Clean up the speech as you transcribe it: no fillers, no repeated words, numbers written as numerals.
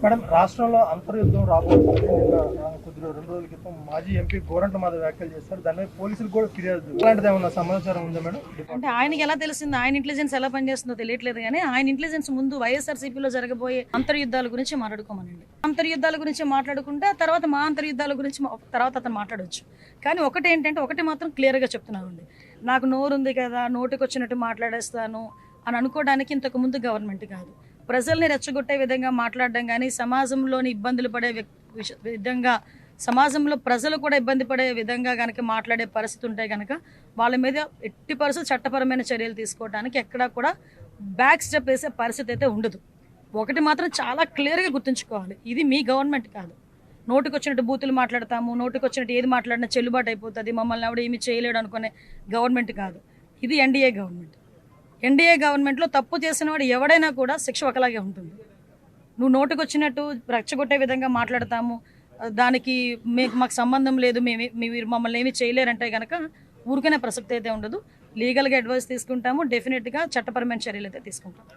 Madam, రాష్ట్రంలో అంతర్యుద్ధం రాబోతుంది. కొద్దిగా 2 రోజుల క్రితం మాజీ ఎంపీ గోరంట్ల మాధవ్ వ్యాఖ్యలు చేస్తారు. దాని మీద పోలీసులు కూడా ఫిర్యాదు, అలాంటిది ఏమన్నా సమాచారం ఉందా మేడం? అంటే ఆయనకి ఎలా తెలిసింది, ఆయన ఇంటెలిజెన్స్ ఎలా పనిచేస్తుందో తెలియట్లేదు. కానీ ఆయన ఇంటెలిజెన్స్ ముందు వైఎస్ఆర్సీపీలో జరగబోయే అంతర్యుద్ధాల గురించి మాట్లాడుకోమనండి. అంతర్యుద్ధాల గురించి మాట్లాడుకుంటే తర్వాత మా అంతర్యుద్ధాల గురించి తర్వాత అతను మాట్లాడవచ్చు. కానీ ఒకటి మాత్రం క్లియర్గా చెప్తున్నానండి, నాకు నోరు ఉంది కదా, నోటికి వచ్చినట్టు మాట్లాడేస్తాను అని అనుకోవడానికి ఇంతకు ముందు గవర్నమెంట్ కాదు. ప్రజల్ని రెచ్చగొట్టే విధంగా మాట్లాడడం కానీ, సమాజంలోని ఇబ్బందులు పడే విధంగా, సమాజంలో ప్రజలు కూడా ఇబ్బంది పడే విధంగా కనుక మాట్లాడే పరిస్థితి ఉంటే కనుక వాళ్ళ మీద ఎట్టి పరిస్థితులు చట్టపరమైన చర్యలు తీసుకోవడానికి ఎక్కడా కూడా బ్యాక్ స్టెప్ వేసే పరిస్థితి అయితే ఉండదు. ఒకటి మాత్రం చాలా క్లియర్గా గుర్తుంచుకోవాలి, ఇది మీ గవర్నమెంట్ కాదు. నోటికి వచ్చినట్టు బూతులు మాట్లాడతాము, నోటికి వచ్చినట్టు ఏది మాట్లాడినా చెల్లుబాటు అయిపోతుంది, మమ్మల్ని ఎవడు ఏమి చేయలేడు అనుకునే గవర్నమెంట్ కాదు. ఇది ఎన్డీఏ గవర్నమెంట్. ఎన్డీఏ గవర్నమెంట్లో తప్పు చేసిన వాడు ఎవడైనా కూడా శిక్ష ఒకలాగే ఉంటుంది. నువ్వు నోటికి వచ్చినట్టు రెచ్చగొట్టే విధంగా మాట్లాడతాము, దానికి మాకు సంబంధం లేదు, మీరు మమ్మల్ని ఏమి చేయలేరంటే కనుక ఊరికనే ప్రసక్తి అయితే ఉండదు. లీగల్గా అడ్వైస్ తీసుకుంటాము, డెఫినెట్గా చట్టపరమైన చర్యలు అయితే తీసుకుంటాం.